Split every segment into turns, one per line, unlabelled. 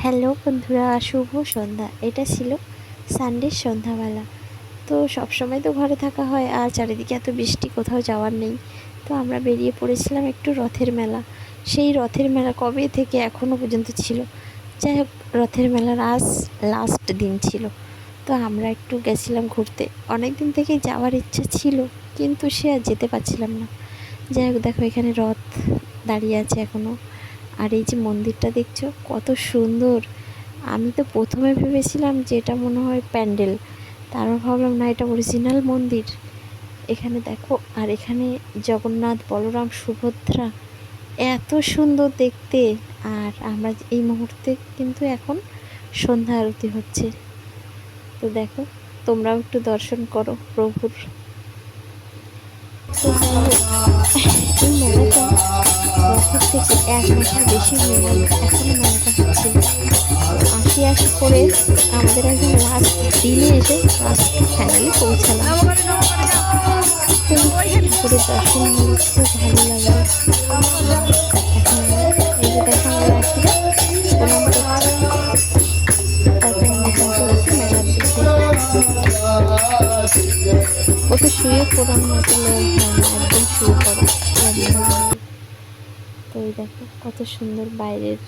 Hello বন্ধুরা, শুভ সন্ধ্যা। এটা ছিল সানডের সন্ধ্যাবেলা। তো সবসময় তো ঘরে থাকা হয়, আর চারিদিকে এত বৃষ্টি, কোথাও যাওয়ার নেই। তো আমরা বেরিয়ে পড়েছিলাম একটু রথের মেলা। সেই রথের মেলা কবে থেকে এখনও পর্যন্ত ছিল। যাই হোক, রথের মেলার আজ লাস্ট দিন ছিল। তো আমরা একটু গেছিলাম ঘুরতে। অনেক দিন থেকেই যাওয়ার ইচ্ছা ছিল, কিন্তু সে আর যেতে পারছিলাম না। যাই হোক, দেখো এখানে রথ দাঁড়িয়ে আছে এখনও। আর এই যে মন্দিরটা দেখছো কত সুন্দর। আমি তো প্রথমে ভেবেছিলাম যে এটা মনে হয় প্যান্ডেল, তারপর ভাবলাম না, এটা অরিজিনাল মন্দির। এখানে দেখো, আর এখানে জগন্নাথ, বলরাম, সুভদ্রা, এত সুন্দর দেখতে। আর আমরা এই মুহূর্তে কিন্তু এখন সন্ধ্যা আরতি হচ্ছে। তো দেখো, তোমরাও একটু দর্শন করো প্রভুর। তো যাই হোক, এই মেলাটা রথের থেকে 1 মাসের বেশি হয়ে গেল, এখনও মেলাটা হচ্ছিল। আশি করে আমাদের একদম লাস্ট দিনে এসে লাস্ট ফাইনালি পৌঁছালাম। তো ঠাকুরের দর্শন হলো, খুব ভালো লাগলো। এখন আমরা এই যে দেখো, আমরা আখিরা প্রণাম করছি। তারপর আমরা যাবো একটু মেলার দিকে। ওকে শুয়ে প্রণাম না করলে হয় না, একদম শুয়ে পড়ে। তো এই দেখো কত সুন্দর বাইরের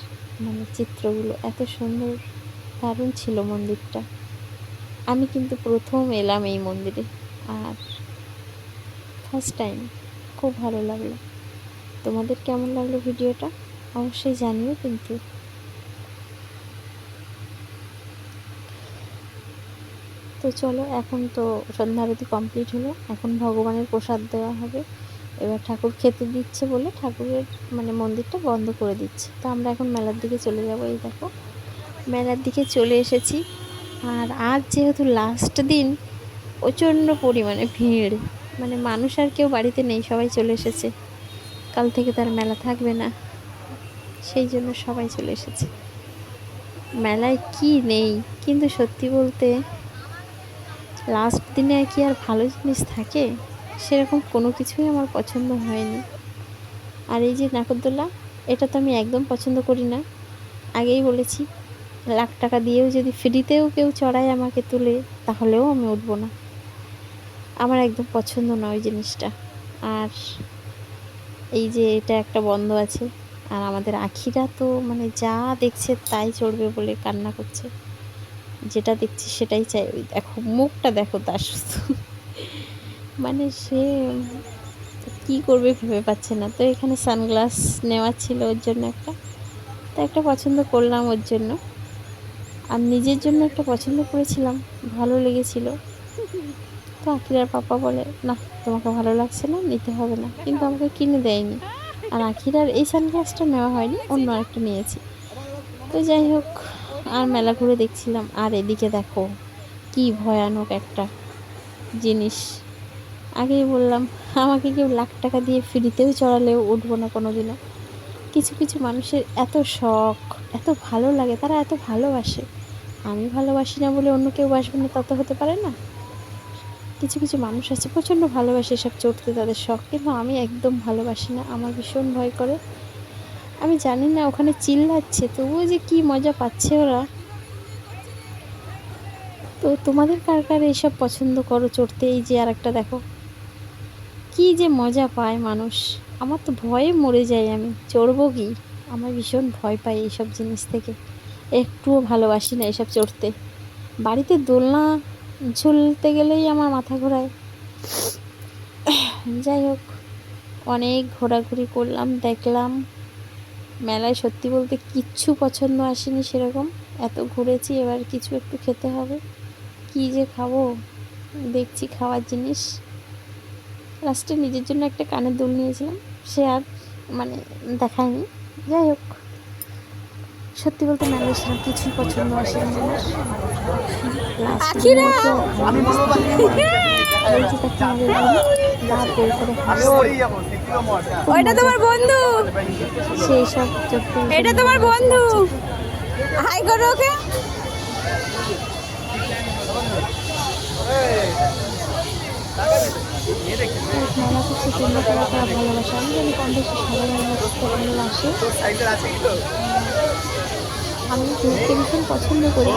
চিত্রগুলো, এত সুন্দর, দারুণ ছিল মন্দিরটা। আমি কিন্তু প্রথম এলাম এই মন্দিরে, আর ফার্স্ট টাইম। খুব ভালো লাগলো। তোমাদের কেমন লাগলো ভিডিওটা অবশ্যই জানিও কিন্তু। তো চলো, এখন তো সন্ধ্যা আরতি কমপ্লিট হলো, এখন ভগবানের প্রসাদ দেওয়া হবে। এবার ঠাকুর খেতে দিচ্ছে বলে ঠাকুরের মন্দিরটা বন্ধ করে দিচ্ছে। তো আমরা এখন মেলার দিকে চলে যাব। এই দেখো, মেলার দিকে চলে এসেছি। আর আজ যেহেতু লাস্ট দিন, প্রচণ্ড পরিমাণে ভিড়। মানুষ আর কেউ বাড়িতে নেই, সবাই চলে এসেছে। কাল থেকে তার মেলা থাকবে না, সেই জন্য সবাই চলে এসেছে। মেলায় কি নেই, কিন্তু সত্যি বলতে লাস্ট দিনে কি আর ভালো জিনিস থাকে? সেরকম কোনো কিছুই আমার পছন্দ হয়নি। আর এই যে নাগরদোলা, এটা তো আমি একদম পছন্দ করি না। আগেই বলেছি, লাখ টাকা দিয়েও যদি ফ্রিতেও কেউ চড়ায় আমাকে তুলে, তাহলেও আমি উঠবো না। আমার একদম পছন্দ না ওই জিনিসটা। আর এই যে এটা একটা বন্ধ আছে, আর আমাদের আখিরা তো যা দেখছে তাই চড়বে বলে কান্না করছে। যেটা দেখছি সেটাই চাই। ওই দেখো মুখটা দেখো তার, শুধু সে কি করবে ভেবে পাচ্ছে না। তো এখানে সানগ্লাস নেওয়া ছিল ওর জন্য একটা পছন্দ করলাম ওর জন্য। আর নিজের জন্য একটা পছন্দ করেছিলাম, ভালো লেগেছিল। তো আখিরার পাপা বলে, না তোমাকে ভালো লাগছে না, নিতে হবে না, কিন্তু আমাকে কিনে দেয়নি। আর আখিরার এই সানগ্লাসটা নেওয়া হয়নি, অন্য আরেকটা নিয়েছি। তো যাই হোক, আর মেলা ঘুরে দেখছিলাম। আর এদিকে দেখো কি ভয়ানক একটা জিনিস। আগেই বললাম, আমাকে কেউ লাখ টাকা দিয়ে ফ্রিতেও চড়ালেও উঠবো না কোনোদিনও। কিছু কিছু মানুষের এত শখ, এত ভালো লাগে, তারা এত ভালোবাসে। আমি ভালোবাসি না বলে অন্য কেউ বাসবে না, তা তো হতে পারে না। কিছু কিছু মানুষ আছে প্রচণ্ড ভালোবাসে এসব চড়তে, তাদের শখ। কিন্তু আমি একদম ভালোবাসি না, আমার ভীষণ ভয় করে। আমি জানি না ওখানে চিল্লাচ্ছে, তবুও যে কি মজা পাচ্ছে ওরা। তো তোমাদের কার কার এইসব পছন্দ করো চড়তে? এই যে আর একটা দেখো, কি যে মজা পায় মানুষ। আমার তো ভয়ে মরে যাই, আমি চড়বো কি? আমার ভীষণ ভয় পাই এইসব জিনিস থেকে, একটুও ভালোবাসি না এসব চড়তে। বাড়িতে দোলনা ঝুলতে গেলেই আমার মাথা ঘোরায়। যাই হোক, অনেক ঘোরাঘুরি করলাম, দেখলাম। মেলায় সত্যি বলতে কিচ্ছু পছন্দ আসেনি সেরকম। এত ঘুরেছি, এবার কিছু একটু খেতে হবে। কি যে খাবো, দেখছি খাওয়ার জিনিস। লাস্টে নিজের জন্য একটা কানের দুল নিয়েছিলাম, সে আর দেখায়নি। যাই হোক, সত্যি বলতে মেলায় সেরকম কিছুই পছন্দ আসেনি আমার। লাস্ট দিনে কেউ ভালো জিনিস থাকে। আর এই যে দেখো আমাদের রাত বের করে
ওইটা তোমার বন্ধু,
সেই সব চড়তে
এটা তোমার বন্ধু, হাই করো ওকে।
মেলা করছে তোমরা কারা কারা ভালোবাসা। আমি জানি কম বেশি সবাই আমার ভালো আসে। আমি ঘুরতে ভীষণ পছন্দ করি,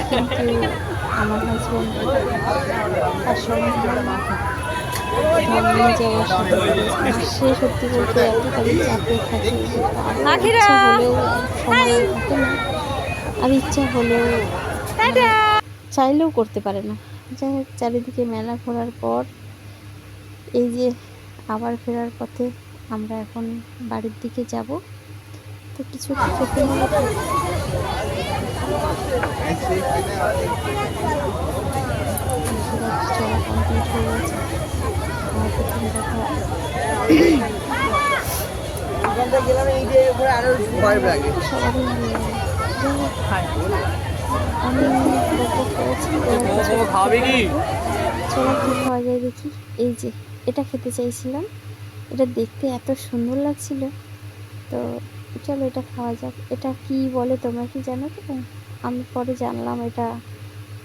কিন্তু আমার হাজব্যান্ড তার সঙ্গে ধর্ম নিয়ে যাওয়ার সাথে সে সত্যি বলতে এতটাই চাপে থাকে যে তার
আখিরা!
ইচ্ছা হলেও সময় থাকে না, আর ইচ্ছা হলেও
টাটা!
চাইলেও করতে পারে না। যাই হোক, চারিদিকে মেলা ঘোরার পর এই যে আবার ফেরার পথে আমরা এখন বাড়ির দিকে যাব। তো কিছু খেতে হবে তো। চলা কমপ্লিট হয়ে গেছে। আমার প্রথম দেখা সবারই ভালো লাগে। যাই হোক, আমি বকবক করেছি, এবার কিছু খেতে হবে। চলো কী খাওয়া যায় দেখি। এই যে এটা খেতে চাইছিলাম, এটা দেখতে এত সুন্দর লাগছিল, তো চলো এটা খাওয়া যাক। এটা কি বলে তোমরা কি জানো তো? আমি পরে জানলাম এটা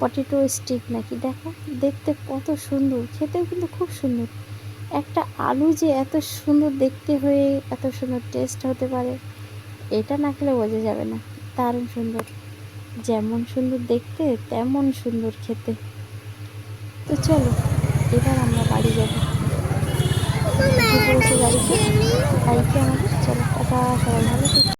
পটেটো স্টিক নাকি। দেখো দেখতে কত সুন্দর, খেতেও কিন্তু খুব সুন্দর। একটা আলু যে এত সুন্দর দেখতে হয়ে এত সুন্দর টেস্ট হতে পারে, এটা না খেলে বোঝা যাবে না। দারুণ সুন্দর, যেমন সুন্দর দেখতে তেমন সুন্দর খেতে। তো চলো এবার আমরা বাড়ি যাব। উঠে পড়েছে গাড়িতে, বাইকে আমাদের। চলো টাটা, সবাই ভালো থেকো।